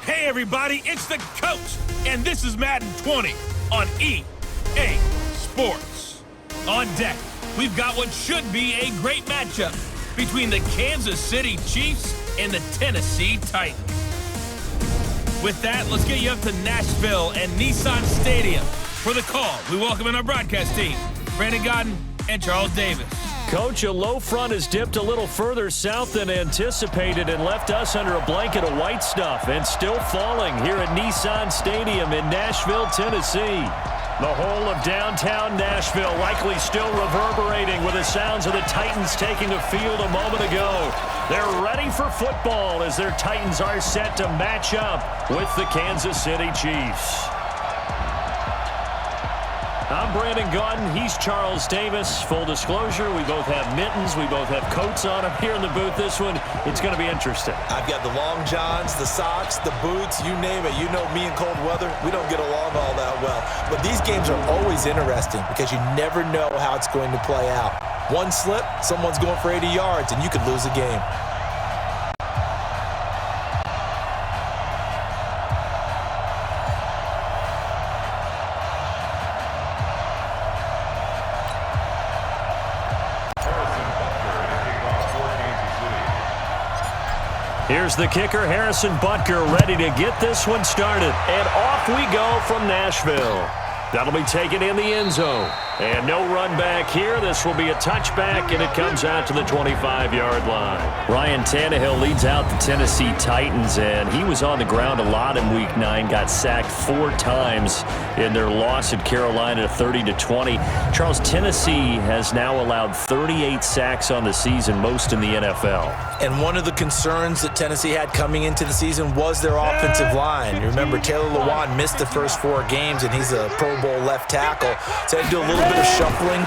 Hey everybody, it's the coach, and this is Madden 20 on EA Sports. On deck, we've got what should be a great matchup between the Kansas City Chiefs and the Tennessee Titans. With that, let's get you up to Nashville and Nissan Stadium for the call. We welcome in our broadcast team, Brandon Godden and Charles Davis. Coach, a low front has dipped a little further south than anticipated and left us under a blanket of white stuff, and still falling here at Nissan Stadium in Nashville, Tennessee. The whole of downtown Nashville likely still reverberating with the sounds of the Titans taking the field a moment ago. They're ready for football as their Titans are set to match up with the Kansas City Chiefs. I'm Brandon Godden. He's Charles Davis. Full disclosure, we both have mittens. We both have coats on up here in the booth. This one, it's going to be interesting. I've got the long johns, the socks, the boots, you name it. You know me in cold weather, we don't get along all that well. But these games are always interesting because you never know how it's going to play out. One slip, someone's going for 80 yards, and you could lose a game. Here's the kicker, Harrison Butker, ready to get this one started. And off we go from Nashville. That'll be taken in the end zone. And no run back here. This will be a touchback, and it comes out to the 25-yard line. Ryan Tannehill leads out the Tennessee Titans, and he was on the ground a lot in Week 9, got sacked 4 times in their loss at Carolina 30-20. Charles, Tennessee has now allowed 38 sacks on the season, most in the NFL. And one of the concerns that Tennessee had coming into the season was their offensive line. You remember Taylor Lewan missed the first 4 games, and he's a Pro Bowl left tackle. So they had to do a little bit of shuffling,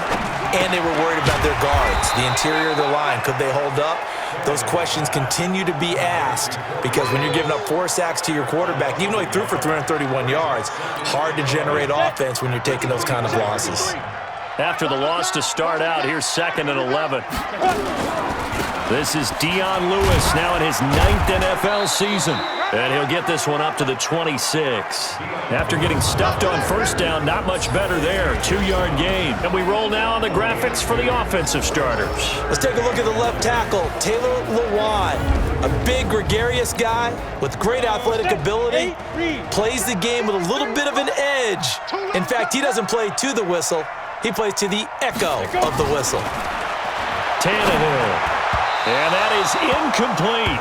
and they were worried about their guards, the interior of their line. Could they hold up? Those questions continue to be asked because when you're giving up 4 sacks to your quarterback, even though he threw for 331 yards, hard to generate offense when you're taking those kind of losses. After the loss to start out, here's 2nd and 11. This is Dion Lewis now in his 9th NFL season. And he'll get this one up to the 26. After getting stuffed on first down, not much better there. 2-yard gain. And we roll now on the graphics for the offensive starters. Let's take a look at the left tackle, Taylor Lewan. A big, gregarious guy with great athletic ability. Plays the game with a little bit of an edge. In fact, he doesn't play to the whistle. He plays to the echo of the whistle. Tannehill. And that is incomplete.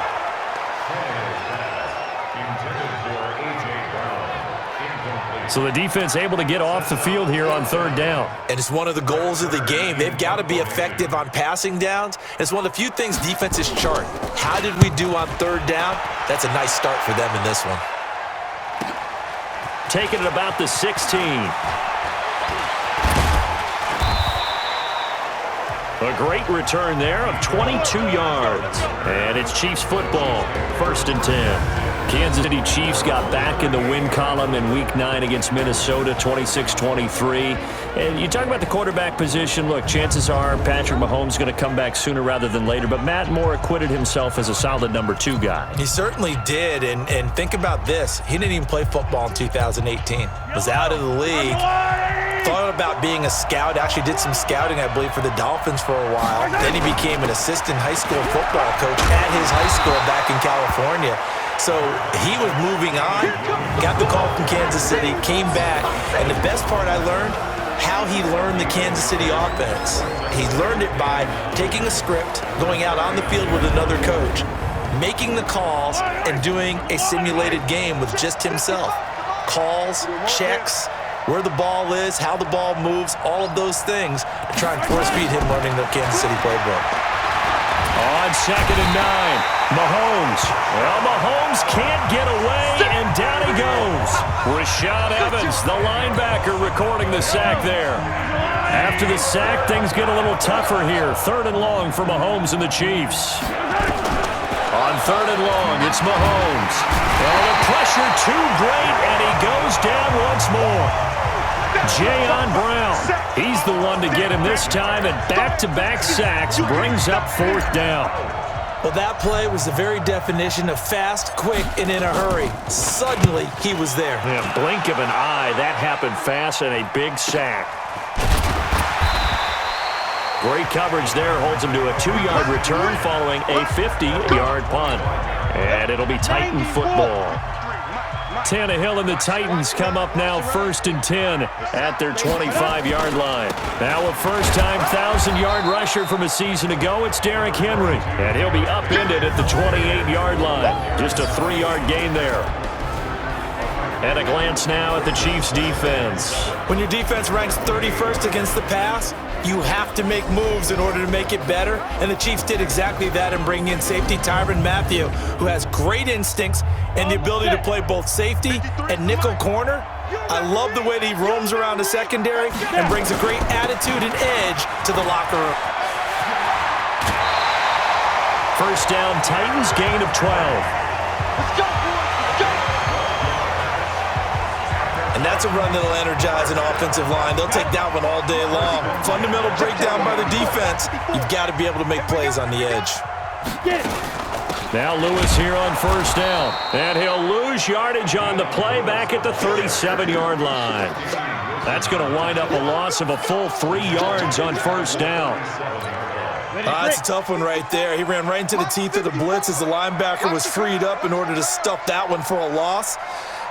So the defense able to get off the field here on third down. And it's one of the goals of the game. They've got to be effective on passing downs. It's one of the few things defenses chart. How did we do on third down? That's a nice start for them in this one. Taking it about the 16. A great return there of 22 yards. And it's Chiefs football, 1st and 10. Kansas City Chiefs got back in the win column in Week 9 against Minnesota, 26-23. And you talk about the quarterback position. Look, chances are Patrick Mahomes is going to come back sooner rather than later. But Matt Moore acquitted himself as a solid number 2 guy. He certainly did. And think about this. He didn't even play football in 2018. Was out of the league. Thought about being a scout. Actually did some scouting, I believe, for the Dolphins for a while. Then he became an assistant high school football coach at his high school back in California. So he was moving on, got the call from Kansas City, came back, and the best part I learned, how he learned the Kansas City offense. He learned it by taking a script, going out on the field with another coach, making the calls, and doing a simulated game with just himself. Calls, checks, where the ball is, how the ball moves, all of those things to try and force-feed him learning the Kansas City playbook. On 2nd and 9. Mahomes. Well, Mahomes can't get away, and down he goes. Rashad Evans, the linebacker, recording the sack there. After the sack, things get a little tougher here. 3rd and long for Mahomes and the Chiefs. On 3rd and long, it's Mahomes. Well, the pressure too great, and he goes down once more. Jayon Brown, he's the one to get him this time, and back-to-back sacks brings up 4th down. Well, that play was the very definition of fast, quick, and in a hurry. Suddenly, he was there. Yeah, blink of an eye, that happened fast, and a big sack. Great coverage there, holds him to a 2-yard return following a 50-yard punt. And it'll be Titan football. Tannehill and the Titans come up now 1st and 10 at their 25-yard line. Now a first-time 1,000-yard rusher from a season ago, it's Derrick Henry. And he'll be upended at the 28-yard line. Just a 3-yard gain there. And a glance now at the Chiefs' defense. When your defense ranks 31st against the pass, you have to make moves in order to make it better, and the Chiefs did exactly that in bringing in safety Tyrann Mathieu, who has great instincts and the ability to play both safety and nickel corner. I love the way that he roams around the secondary and brings a great attitude and edge to the locker room. First down, Titans, gain of 12. Let's go. And that's a run that'll energize an offensive line. They'll take that one all day long. Fundamental breakdown by the defense. You've got to be able to make plays on the edge. Now Lewis here on first down. And he'll lose yardage on the play back at the 37-yard line. That's going to wind up a loss of a full 3 yards on first down. That's a tough one right there. He ran right into the teeth of the blitz as the linebacker was freed up in order to stuff that one for a loss.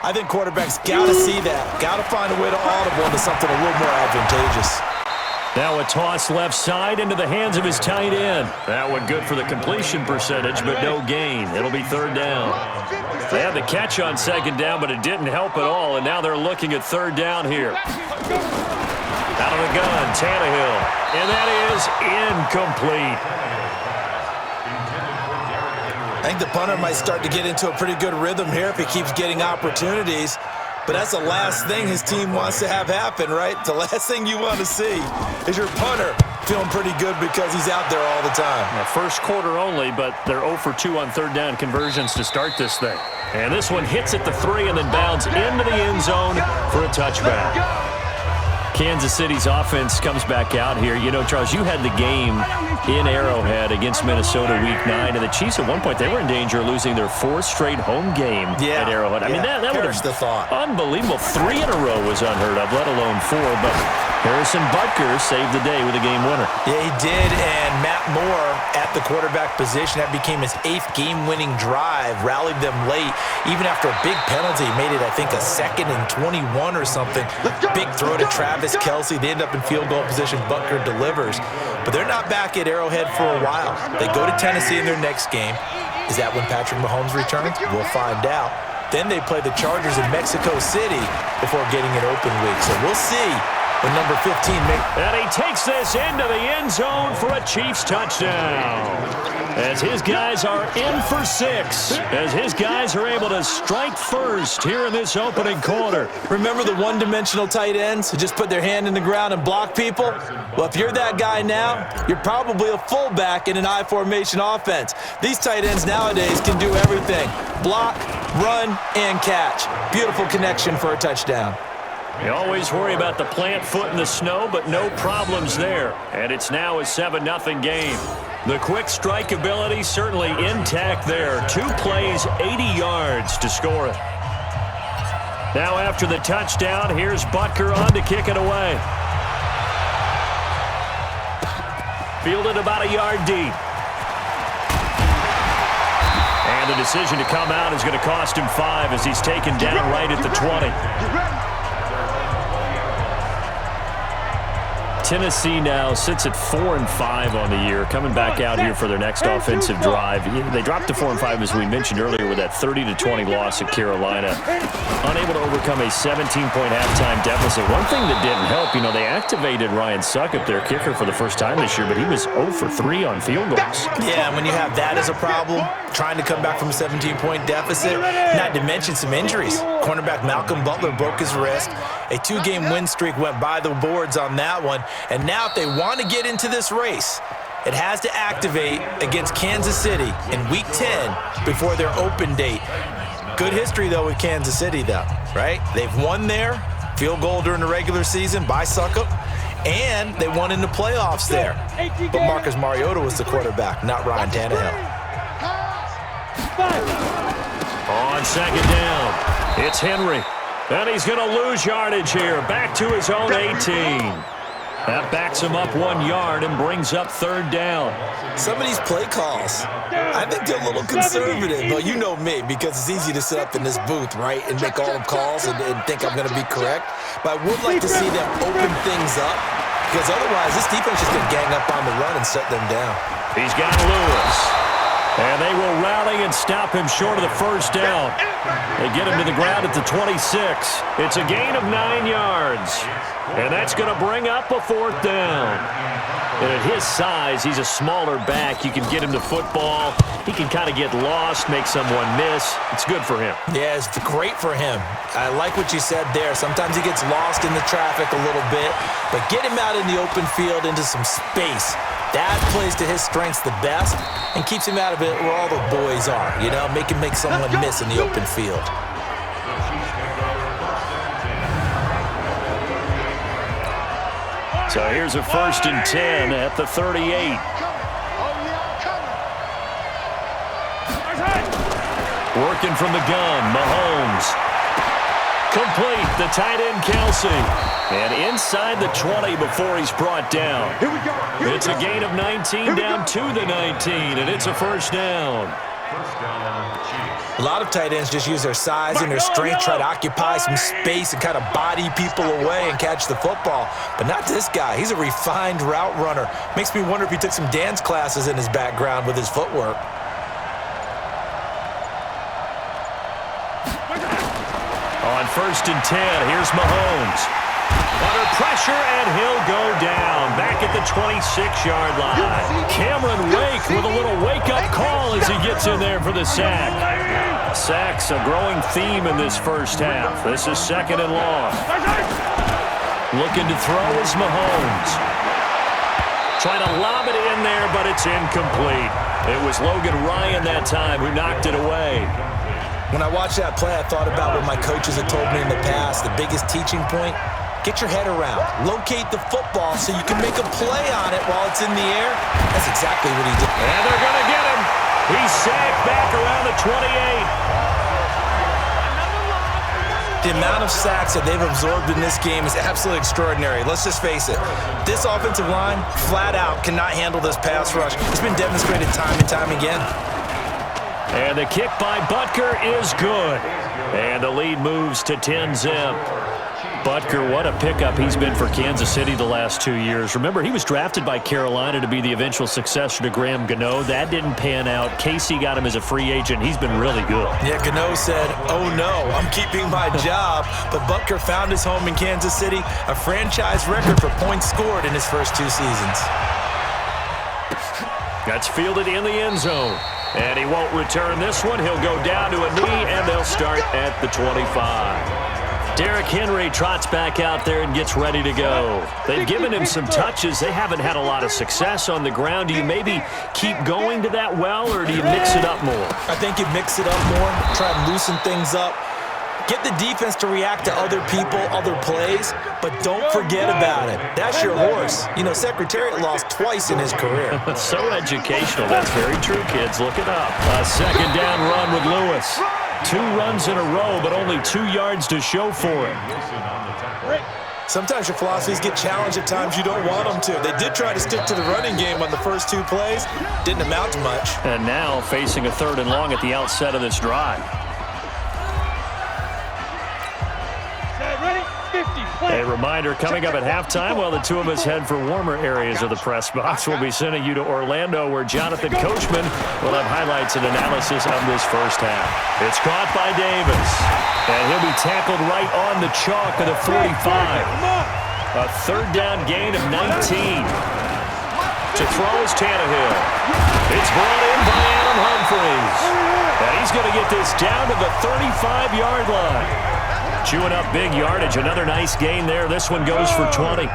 I think quarterbacks got to see that. Got to find a way to audible into something a little more advantageous. Now a toss left side into the hands of his tight end. That one good for the completion percentage, but no gain. It'll be 3rd down. They had the catch on 2nd down, but it didn't help at all, and now they're looking at 3rd down here. Out of the gun, Tannehill. And that is incomplete. I think the punter might start to get into a pretty good rhythm here if he keeps getting opportunities. But that's the last thing his team wants to have happen, right? The last thing you want to see is your punter feeling pretty good because he's out there all the time. Now, first quarter only, but they're 0 for 2 on 3rd down conversions to start this thing. And this one hits at the 3 and then bounds into the end zone for a touchback. Kansas City's offense comes back out here. You know, Charles, you had the game in Arrowhead against Minnesota Week 9, and the Chiefs at one point, they were in danger of losing their 4th straight home game at Arrowhead. I mean, that would have the thought. Unbelievable. 3 in a row was unheard of, let alone 4. But Harrison Butker saved the day with a game winner. Yeah, he did, and Matt Moore at the quarterback position, that became his 8th game-winning drive, rallied them late. Even after a big penalty, made it, I think, a 2nd and 21 or something. Big throw to Travis Kelce. They end up in field goal position. Butker delivers. But they're not back at Arrowhead for a while. They go to Tennessee in their next game. Is that when Patrick Mahomes returns? We'll find out. Then they play the Chargers in Mexico City before getting an open week. So we'll see when number 15 makes. And he takes this into the end zone for a Chiefs touchdown. As his guys are in for 6. As his guys are able to strike first here in this opening quarter. Remember the one-dimensional tight ends who just put their hand in the ground and block people? Well, if you're that guy now, you're probably a fullback in an I formation offense. These tight ends nowadays can do everything. Block, run, and catch. Beautiful connection for a touchdown. You always worry about the plant foot in the snow, but no problems there. And it's now a 7-0 game. The quick strike ability certainly intact there. 2 plays, 80 yards to score it. Now after the touchdown, here's Butker on to kick it away. Fielded about a yard deep. And the decision to come out is going to cost him 5 as he's taken down right at the 20. Tennessee now sits at 4-5 on the year, coming back out here for their next offensive drive. They dropped to 4-5, as we mentioned earlier, with that 30-20 loss at Carolina. Unable to overcome a 17-point halftime deficit. One thing that didn't help, they activated Ryan Succop, their kicker, for the first time this year, but he was 0 for 3 on field goals. Yeah, and when you have that as a problem, trying to come back from a 17-point deficit, not to mention some injuries. Cornerback Malcolm Butler broke his wrist. A 2-game win streak went by the boards on that one. And now if they want to get into this race, it has to activate against Kansas City in Week 10 before their open date. Good history, though, with Kansas City, though, right? They've won there, field goal during the regular season by Succop, and they won in the playoffs there. But Marcus Mariota was the quarterback, not Ryan Tannehill. On second down, it's Henry. And he's going to lose yardage here. Back to his own 18. That backs him up 1 yard and brings up third down. Some of these play calls, I think they're a little conservative. But you know me, because it's easy to sit up in this booth, right, and make all the calls and think I'm going to be correct. But I would like to see them open things up, because otherwise this defense is going to gang up on the run and shut them down. He's got Lewis. And they will rally and stop him short of the first down. They get him to the ground at the 26. It's a gain of 9 yards. And that's going to bring up a 4th down. And at his size, he's a smaller back. You can get him to football. He can kind of get lost, make someone miss. It's good for him. Yeah, it's great for him. I like what you said there. Sometimes he gets lost in the traffic a little bit. But get him out in the open field into some space. That plays to his strengths the best and keeps him out of it where all the boys are, make him make someone miss in the open field. So here's a 1st and 10 at the 38. Working from the gun, Mahomes. Complete, the tight end, Kelsey. And inside the 20 before he's brought down. Here we go. It's a gain of 19 down to the 19, and it's a 1st down. A lot of tight ends just use their size and their strength, try to occupy some space and kind of body people away and catch the football. But not this guy. He's a refined route runner. Makes me wonder if he took some dance classes in his background with his footwork. On 1st and 10, here's Mahomes. Under pressure, and he'll go down. Back at the 26-yard line. Cameron Wake with a little wake-up call as he gets in there for the sack. Sacks a growing theme in this first half. This is 2nd and long. Looking to throw is Mahomes. Trying to lob it in there, but it's incomplete. It was Logan Ryan that time who knocked it away. When I watched that play, I thought about what my coaches had told me in the past. The biggest teaching point, get your head around. Locate the football so you can make a play on it while it's in the air. That's exactly what he did. And they're going to get him. He's sacked back around the 28. The amount of sacks that they've absorbed in this game is absolutely extraordinary. Let's just face it. This offensive line, flat out, cannot handle this pass rush. It's been demonstrated time and time again. And the kick by Butker is good. And the lead moves to 10-zip. Butker, what a pickup he's been for Kansas City the last 2 years. Remember, he was drafted by Carolina to be the eventual successor to Graham Gano. That didn't pan out. Casey got him as a free agent. He's been really good. Yeah, Gano said, "Oh no, I'm keeping my job." But Butker found his home in Kansas City, a franchise record for points scored in his first 2 seasons. That's fielded in the end zone. And he won't return this one. He'll go down to a knee, and they'll start at the 25. Derrick Henry trots back out there and gets ready to go. They've given him some touches. They haven't had a lot of success on the ground. Do you maybe keep going to that well, or do you mix it up more? I think you mix it up more, try and loosen things up. Get the defense to react to other people, other plays, but don't forget about it. That's your horse. You know, Secretariat lost twice in his career. So educational. That's very true, kids. Look it up. A second down run with Lewis. 2 runs in a row, but only 2 yards to show for it. Sometimes your philosophies get challenged at times you don't want them to. They did try to stick to the running game on the first 2 plays. Didn't amount to much. And now facing a 3rd and long at the outset of this drive. A reminder, coming up at halftime, while the 2 of us head for warmer areas of the press box, we'll be sending you to Orlando, where Jonathan Coachman will have highlights and analysis of this first half. It's caught by Davis, and he'll be tackled right on the chalk of the 45. A 3rd down gain of 19. To throw is Tannehill. It's brought in by Adam Humphries. And he's going to get this down to the 35-yard line. Chewing up big yardage. Another nice gain there. This one goes for 20.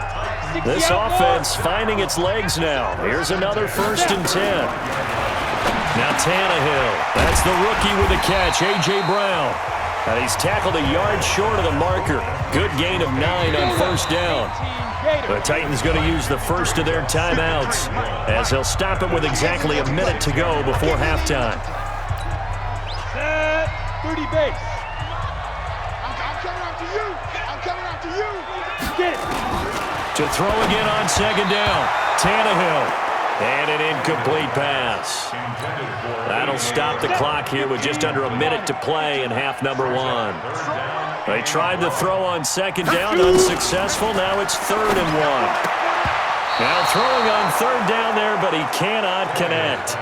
This offense finding its legs now. Here's another 1st and 10. Now Tannehill. That's the rookie with the catch, A.J. Brown. And he's tackled a yard short of the marker. Good gain of 9 on 1st down. The Titans going to use the first of their timeouts, as they'll stop it with exactly a minute to go before halftime. 30 base. I'm coming after you. Get it. To throw again on 2nd down. Tannehill. And an incomplete pass. That'll stop the clock here with just under a minute to play in half number 1. They tried to throw on 2nd down, unsuccessful. Now it's 3rd and 1. Now throwing on 3rd down there, but he cannot connect.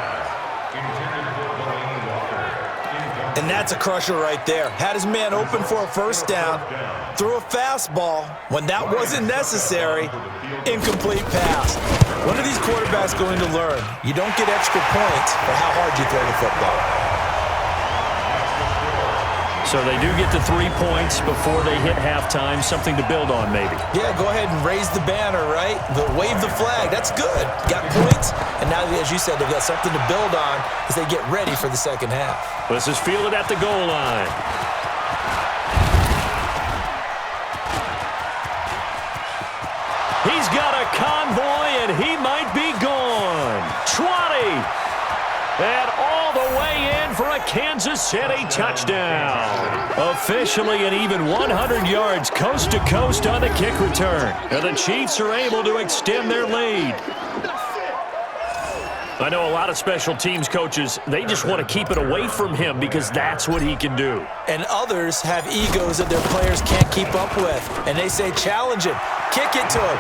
And that's a crusher right there. Had his man open for a 1st down, threw a fastball when that wasn't necessary, incomplete pass. When are these quarterbacks going to learn? You don't get extra points for how hard you throw the football. So they do get the 3 points before they hit halftime, something to build on maybe. Yeah, go ahead and raise the banner, right? Wave the flag. That's good. Got points, and now, as you said, they've got something to build on as they get ready for the second half. This is fielded at the goal line. He's got a convoy, and he might be gone. 20. And all the way in for a Kansas City touchdown. Officially an even 100 yards coast to coast on the kick return. And the Chiefs are able to extend their lead. I know a lot of special teams coaches, they just want to keep it away from him because that's what he can do. And others have egos that their players can't keep up with. And they say, challenge him, kick it to him.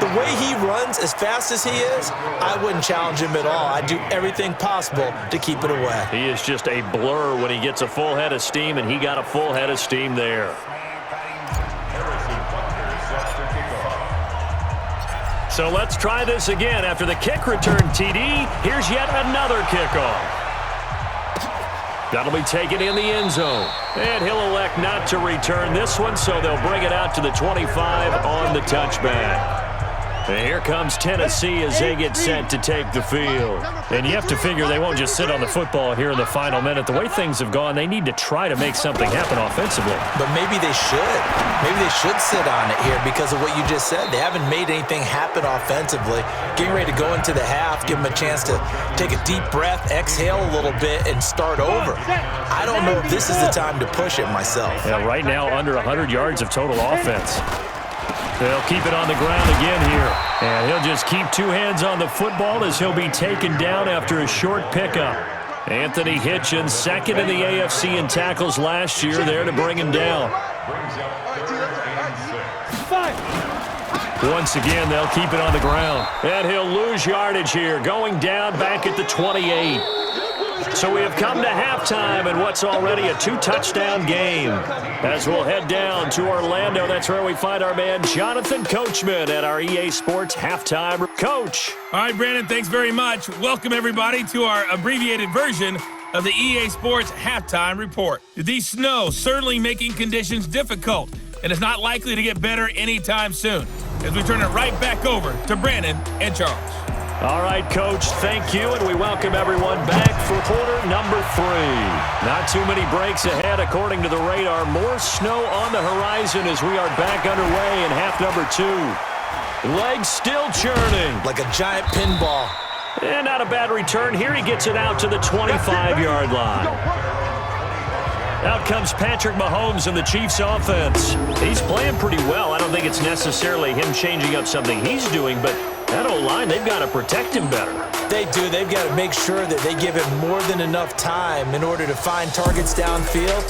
The way he runs as fast as he is, I wouldn't challenge him at all. I'd do everything possible to keep it away. He is just a blur when he gets a full head of steam, and he got a full head of steam there. So let's try this again. After the kick return, TD, here's yet another kickoff. That'll be taken in the end zone. And he'll elect not to return this one, so they'll bring it out to the 25 on the touchback. And here comes Tennessee as they get set to take the field. And you have to figure they won't just sit on the football here in the final minute. The way things have gone, they need to try to make something happen offensively. But maybe they should. Maybe they should sit on it here because of what you just said. They haven't made anything happen offensively. Getting ready to go into the half, give them a chance to take a deep breath, exhale a little bit, and start over. I don't know if this is the time to push it myself. Yeah, right now under 100 yards of total offense. They'll keep it on the ground again here. And he'll just keep 2 hands on the football as he'll be taken down after a short pickup. Anthony Hitchens, 2nd in the AFC in tackles last year, there to bring him down. Once again, they'll keep it on the ground. And he'll lose yardage here, going down back at the 28. So we have come to halftime in what's already a 2-touchdown game. As we'll head down to Orlando, that's where we find our man Jonathan Coachman at our EA Sports Halftime. Coach. All right, Brandon, thanks very much. Welcome, everybody, to our abbreviated version of the EA Sports Halftime Report. The snow certainly making conditions difficult, and it's not likely to get better anytime soon, as we turn it right back over to Brandon and Charles. All right, Coach, thank you, and we welcome everyone back for quarter number 3. Not too many breaks ahead, according to the radar. More snow on the horizon as we are back underway in half number 2. Legs still churning. Like a giant pinball. And not a bad return. Here he gets it out to the 25-yard line. Out comes Patrick Mahomes and the Chiefs offense. He's playing pretty well. I don't think it's necessarily him changing up something he's doing, but that O-line, they've got to protect him better. They do. They've got to make sure that they give him more than enough time in order to find targets downfield.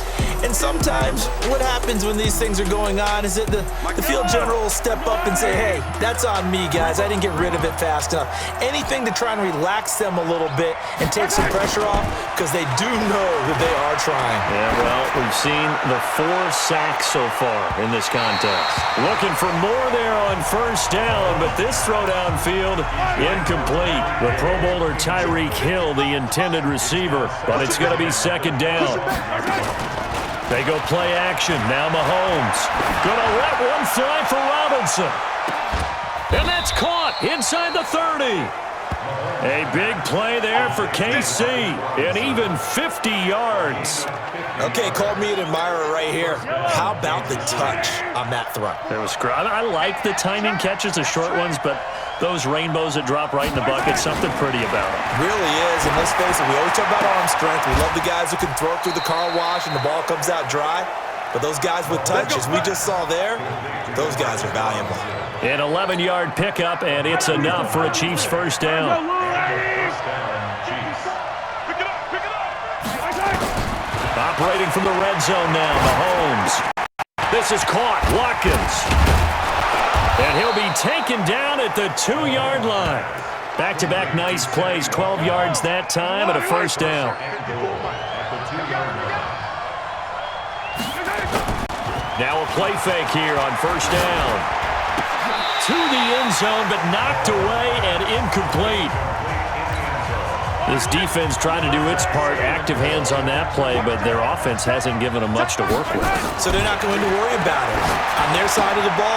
And sometimes what happens when these things are going on is that the field general will step up and say, hey, that's on me, guys. I didn't get rid of it fast enough. Anything to try and relax them a little bit and take some pressure off, because they do know that they are trying. Yeah, well, we've seen the 4 sacks so far in this contest. Looking for more there on first down, but this throw downfield, incomplete. The Pro Bowler Tyreek Hill, the intended receiver, but it's going to be second down. They go play action. Now Mahomes. Going to let one fly for Robinson. And that's caught inside the 30. A big play there for KC. And even 50 yards. Okay, call me an admirer right here. How about the touch on that throw? It was great. I like the timing catches, the short ones, but those rainbows that drop right in the bucket, something pretty about them. Really is, and let's face it, we always talk about arm strength. We love the guys who can throw it through the car wash and the ball comes out dry. But those guys with touch, as we just saw there, those guys are valuable. An 11-yard pickup, and it's enough for a Chiefs first down. Operating from the red zone now, Mahomes. This is caught, Watkins. And he'll be taken down at the 2-yard line. Back-to-back nice plays, 12 yards that time and a first down. Now a play fake here on first down. To the end zone, but knocked away and incomplete. This defense trying to do its part, active hands on that play, but their offense hasn't given them much to work with. So they're not going to worry about it. On their side of the ball,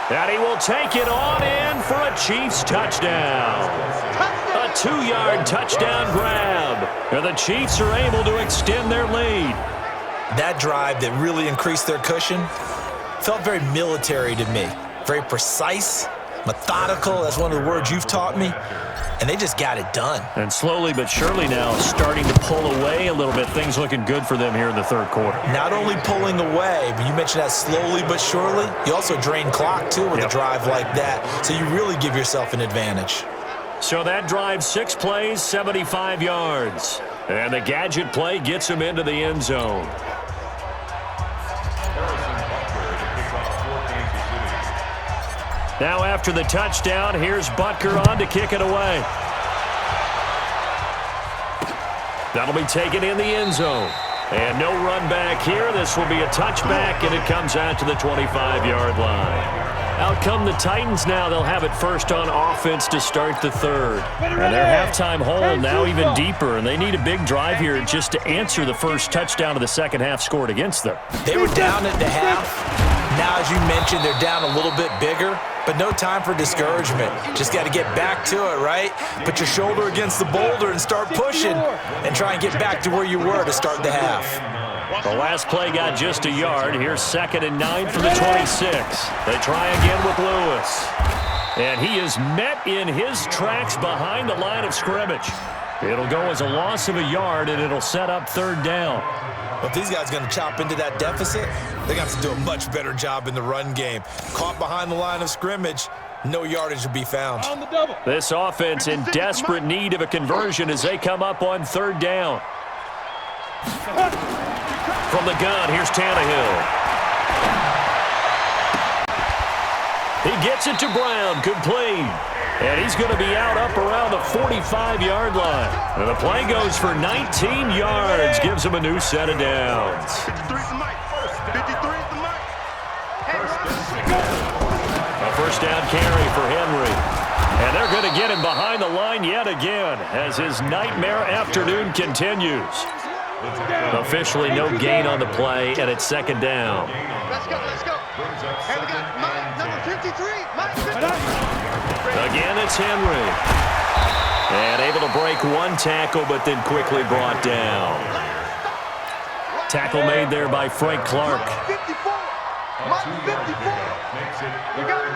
and he will take it on in for a Chiefs touchdown. A 2-yard touchdown grab. And the Chiefs are able to extend their lead. That drive that really increased their cushion felt very military to me. Very precise, methodical. That's one of the words you've taught me. And they just got it done. And slowly but surely now starting to pull away a little bit. Things looking good for them here in the third quarter. Not only pulling away, but you mentioned that slowly but surely. You also drain clock, too, with a drive like that. So you really give yourself an advantage. So that drive, 6 plays, 75 yards. And the gadget play gets him into the end zone. Now after the touchdown, here's Butker on to kick it away. That'll be taken in the end zone. And no run back here. This will be a touchback, and it comes out to the 25-yard line. Out come the Titans now. They'll have it first on offense to start the third. And their halftime hole now even deeper, and they need a big drive here just to answer the first touchdown of the second half scored against them. They were down at the half. Now, as you mentioned, they're down a little bit bigger, but no time for discouragement. Just got to get back to it, right? Put your shoulder against the boulder and start pushing and try and get back to where you were to start the half. The last play got just a yard. Here's 2nd and 9 from the 26. They try again with Lewis. And he is met in his tracks behind the line of scrimmage. It'll go as a loss of a yard, and it'll set up third down. Well, if these guys are going to chop into that deficit, they're going to have to do a much better job in the run game. Caught behind the line of scrimmage, no yardage will be found. This offense in desperate need of a conversion as they come up on third down. From the gun, here's Tannehill. He gets it to Brown, complete. And he's going to be out up around the 45-yard line. And the play goes for 19 yards, gives him a new set of downs. 53 is the mic. 53 is the mic. A first down carry for Henry. And they're going to get him behind the line yet again as his nightmare afternoon continues. Officially no gain on the play, and it's second down. Let's go, let's go. And we got Mike, number 53. Mike 53. Again, it's Henry. And able to break one tackle, but then quickly brought down. Tackle made there by Frank Clark. Mike 54. Mike 54. You got it.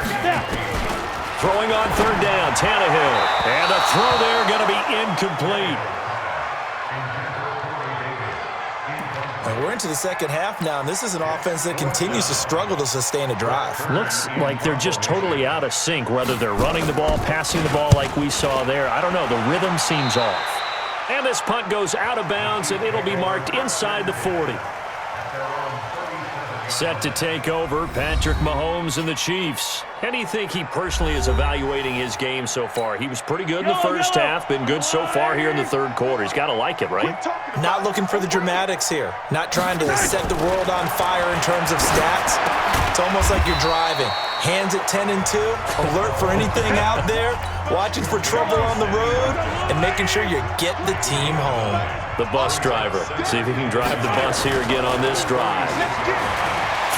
Throwing on third down, Tannehill. And a throw there going to be incomplete. And we're into the second half now, and this is an offense that continues to struggle to sustain a drive. Looks like they're just totally out of sync, whether they're running the ball, passing the ball like we saw there. I don't know. The rhythm seems off. And this punt goes out of bounds, and it'll be marked inside the 40. Set to take over, Patrick Mahomes and the Chiefs. How do you think he personally is evaluating his game so far? He was pretty good in the first half, been good so far here in the third quarter. He's got to like it, right? Not looking for the dramatics here. Not trying to set the world on fire in terms of stats. It's almost like you're driving. Hands at 10 and 2, alert for anything out there, watching for trouble on the road, and making sure you get the team home. The bus driver. See if he can drive the bus here again on this drive.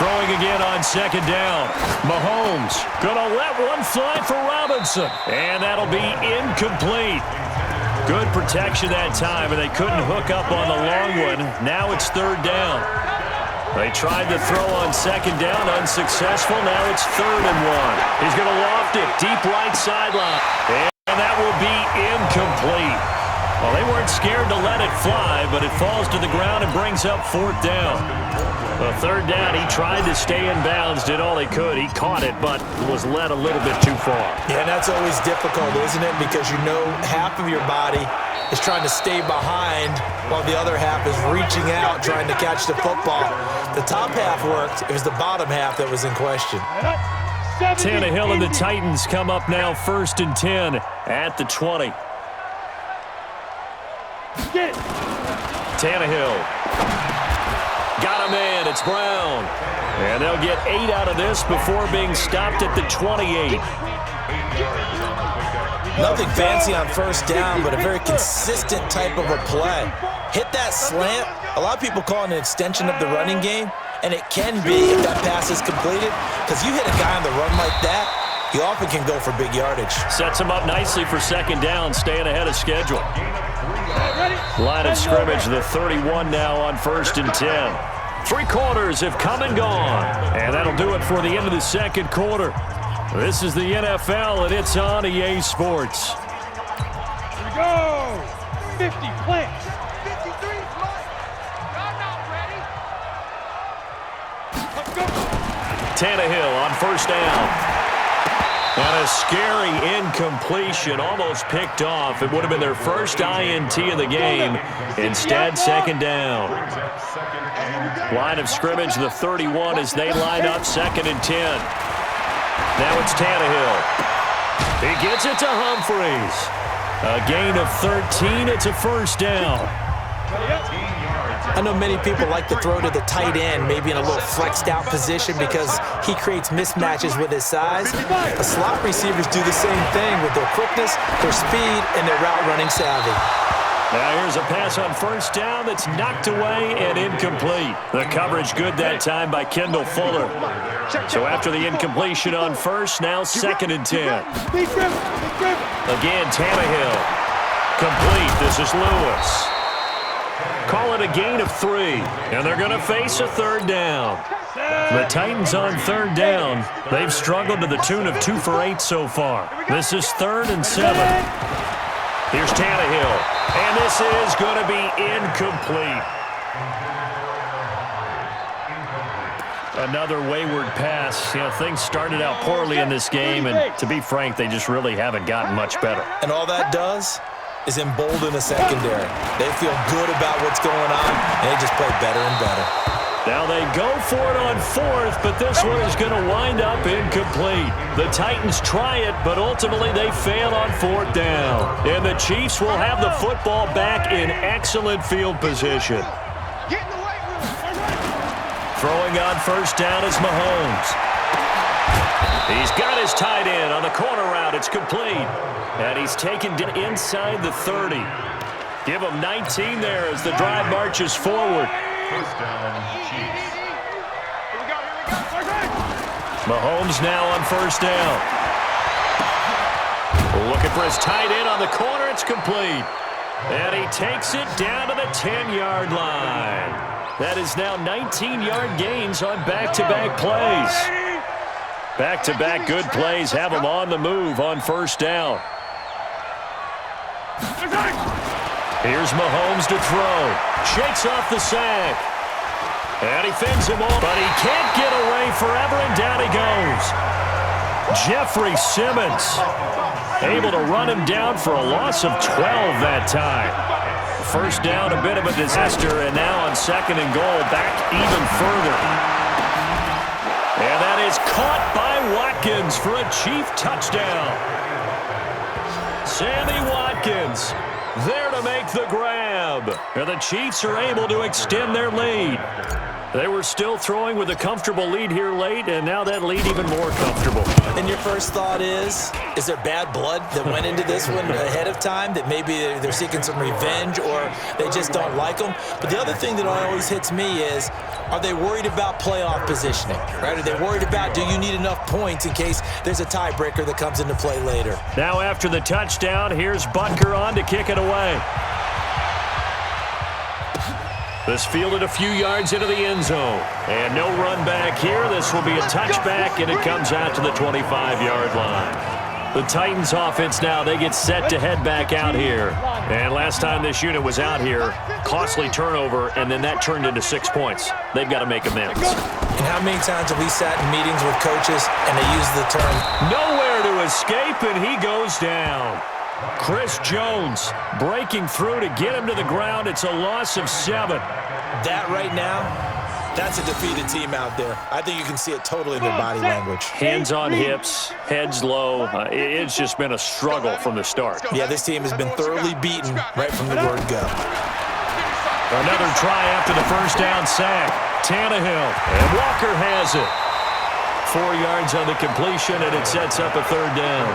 Throwing again on second down. Mahomes gonna let one fly for Robinson. And that'll be incomplete. Good protection that time, and they couldn't hook up on the long one. Now it's third down. They tried to throw on second down, unsuccessful. Now it's 3rd and 1. He's gonna loft it deep right sideline. And that will be incomplete. Well, they weren't scared to let it fly, but it falls to the ground and brings up 4th down. The 3rd down, he tried to stay in bounds, did all he could. He caught it, but was led a little bit too far. Yeah, and that's always difficult, isn't it? Because you know half of your body is trying to stay behind while the other half is reaching out, trying to catch the football. The top half worked. It was the bottom half that was in question. Tannehill and the Titans come up now 1st and 10 at the 20. Tannehill. Got him in. It's Brown. And they'll get 8 out of this before being stopped at the 28. Nothing fancy on first down, but a very consistent type of a play. Hit that slant. A lot of people call it an extension of the running game, and it can be if that pass is completed, because you hit a guy on the run like that, you often can go for big yardage. Sets him up nicely for second down, staying ahead of schedule. Line of scrimmage, the 31 now on 1st and 10. 3 quarters have come and gone, and that'll do it for the end of the second quarter. This is the NFL, and it's on EA Sports. Here we go. 50 planks. 53 is Mike. I'm not ready. Let's go. Tannehill on 1st down. And a scary incompletion, almost picked off. It would have been their first INT of the game. Instead, second down. Line of scrimmage, the 31 as they line up 2nd and 10. Now it's Tannehill. He gets it to Humphries. A gain of 13. It's a first down. I know many people like to throw to the tight end, maybe in a little flexed out position because he creates mismatches with his size. The slot receivers do the same thing with their quickness, their speed, and their route running savvy. Now here's a pass on 1st down that's knocked away and incomplete. The coverage good that time by Kendall Fuller. So after the incompletion on 1st, now 2nd and 10. Again, Tannehill. Complete. This is Lewis. Call it a gain of 3, and they're going to face a 3rd down. The Titans on 3rd down. They've struggled to the tune of 2 for 8 so far. This is 3rd and 7. Here's Tannehill, and this is going to be incomplete. Another wayward pass. You know, things started out poorly in this game, and to be frank, they just really haven't gotten much better. And all that does is embolden the secondary. They feel good about what's going on, and they just play better and better. Now they go for it on fourth, but this one is going to wind up incomplete. The Titans try it, but ultimately they fail on fourth down. And the Chiefs will have the football back in excellent field position. Throwing on first down is Mahomes. He's got his tight end on the corner route. It's complete. And he's taken inside the 30. Give him 19 there as the drive marches forward. First down, Chiefs. Here we go. Mahomes now on first down. Looking for his tight end on the corner. It's complete. And he takes it down to the 10-yard line. That is now 19-yard gains on back-to-back plays. Back-to-back good plays have him on the move on first down. Here's Mahomes to throw. Shakes off the sack. And he fends him off, but he can't get away forever, and down he goes. Jeffrey Simmons able to run him down for a loss of 12 that time. First down, a bit of a disaster, and now on second and goal, back even further. And that is caught by Watkins for a Chief touchdown. Sammy Watkins there to make the grab. And the Chiefs are able to extend their lead. They were still throwing with a comfortable lead here late, and now that lead even more comfortable. And your first thought is there bad blood that went into this one ahead of time, that maybe they're seeking some revenge or they just don't like them? But the other thing that always hits me is, are they worried about playoff positioning, right? Are they worried about, do you need enough points in case there's a tiebreaker that comes into play later? Now after the touchdown, here's Butker on to kick it away. This fielded a few yards into the end zone. And no run back here. This will be a touchback, and it comes out to the 25-yard line. The Titans offense now, they get set to head back out here. And last time this unit was out here, costly turnover, and then that turned into 6 points. They've got to make amends. And how many times have we sat in meetings with coaches and they use the term, nowhere to escape, and he goes down. Chris Jones breaking through to get him to the ground. It's a loss of 7. That right now, that's a defeated team out there. I think you can see it totally in their body language. Hands on hips, heads low. It's just been a struggle from the start. Yeah, this team has been thoroughly beaten right from the word go. Another try after the first down sack. Tannehill, and Walker has it. 4 yards on the completion, and it sets up a third down.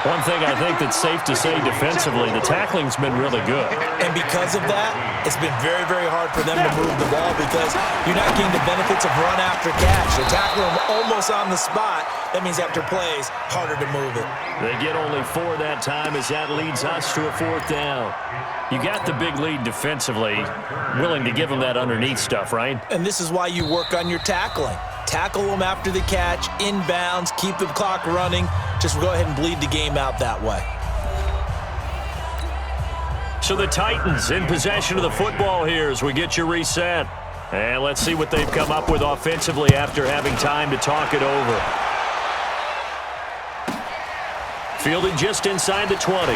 One thing I think that's safe to say defensively, the tackling's been really good. And because of that, it's been very, very hard for them to move the ball because you're not getting the benefits of run after catch. They're tackling them almost on the spot. That means after plays, harder to move it. They get only 4 that time as that leads us to a fourth down. You got the big lead defensively, willing to give them that underneath stuff, right? And this is why you work on your tackling. Tackle them after the catch, inbounds, keep the clock running. Just go ahead and bleed the game out that way. So the Titans in possession of the football here as we get you reset. And let's see what they've come up with offensively after having time to talk it over. Fielded just inside the 20.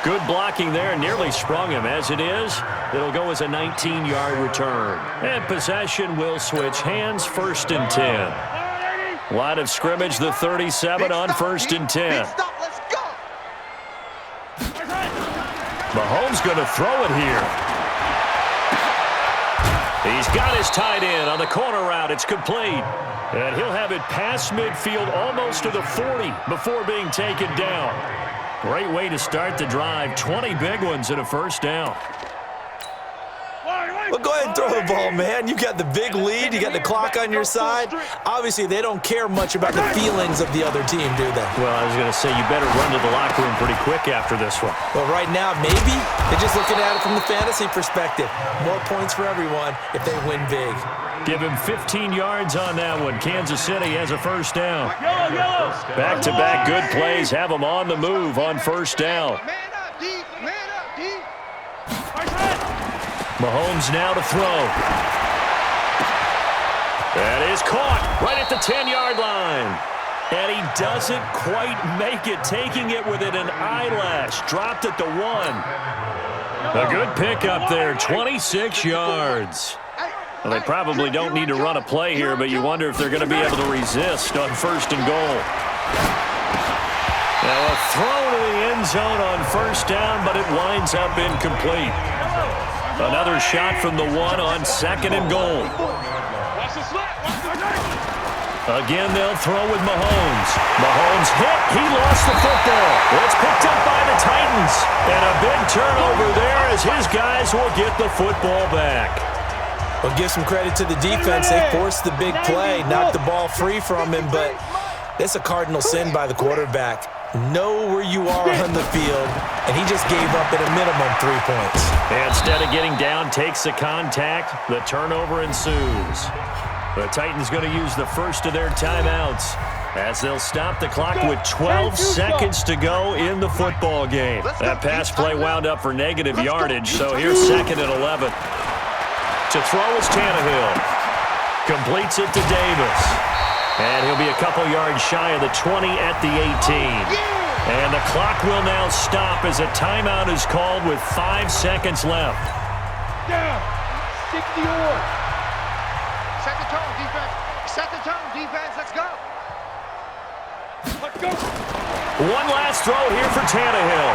Good blocking there, nearly sprung him. As it is, it'll go as a 19-yard return. And possession will switch hands, first and 10. Line of scrimmage, the 37 on first and 10. Mahomes going to throw it here. He's got his tight end on the corner route. It's complete. And he'll have it past midfield almost to the 40 before being taken down. Great way to start the drive. 20 big ones and a first down. Well, go ahead and throw the ball, man. You got the big lead. You got the clock on your side. Obviously, they don't care much about the feelings of the other team, do they? Well, I was going to say, you better run to the locker room pretty quick after this one. Well, right now, maybe they're just looking at it from the fantasy perspective. More points for everyone if they win big. Give him 15 yards on that one. Kansas City has a first down. Back-to-back good plays have them on the move on first down. Mahomes now to throw. That is caught right at the 10-yard line. And he doesn't quite make it, taking it within an eyelash. Dropped at the 1. A good pickup there, 26 yards. Well, they probably don't need to run a play here, but you wonder if they're going to be able to resist on 1st and goal. Now a throw to the end zone on 1st down, but it winds up incomplete. Another shot from the 1 on 2nd and goal. Again, they'll throw with Mahomes. Mahomes hit. He lost the football. It's picked up by the Titans. And a big turnover there as his guys will get the football back. Well, give some credit to the defense. They forced the big play, knocked the ball free from him, but it's a cardinal sin by the quarterback. Know where you are on the field, and he just gave up at a minimum 3 points. Instead of getting down, takes the contact. The turnover ensues. The Titans going to use the first of their timeouts as they'll stop the clock with 12 seconds to go in the football game. That pass play wound up for negative yardage, so here's 2nd and 11. To throw is Tannehill. Completes it to Davis. And he'll be a couple yards shy of the 20 at the 18. And the clock will now stop as a timeout is called with 5 seconds left. Down. 60 or. Set the tone, defense. Set the tone, defense. Let's go. Let's go. One last throw here for Tannehill.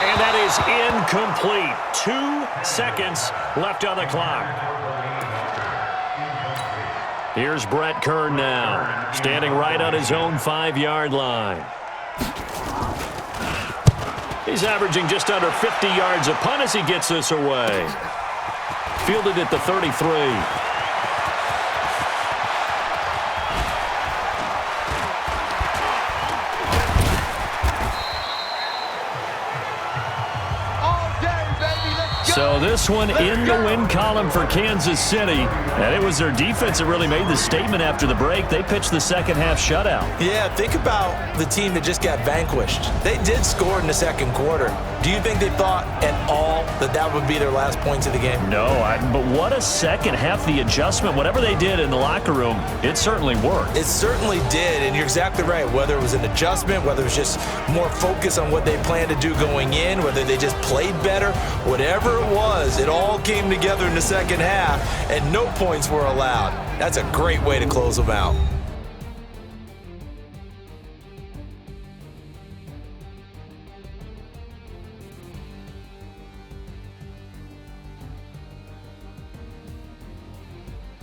And that is incomplete. 2 seconds left on the clock. Here's Brett Kern now, standing right on his own 5-yard line. He's averaging just under 50 yards a punt as he gets this away. Fielded at the 33. So this one in the win column for Kansas City. And it was their defense that really made the statement after the break. They pitched the second half shutout. Yeah, think about the team that just got vanquished. They did score in the 2nd quarter. Do you think they thought at all that that would be their last points of the game? No, but what a second half. The adjustment, whatever they did in the locker room, it certainly worked. It certainly did, and you're exactly right. Whether it was an adjustment, whether it was just more focus on what they planned to do going in, whether they just played better, whatever it was, it all came together in the second half, and no points were allowed. That's a great way to close them out.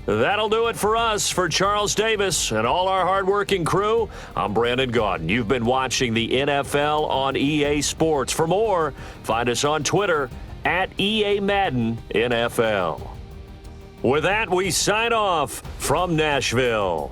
That'll do it for us. For Charles Davis and all our hardworking crew, I'm Brandon Gaudin. You've been watching the NFL on EA Sports. For more, find us on Twitter at EA Madden NFL. With that, we sign off from Nashville.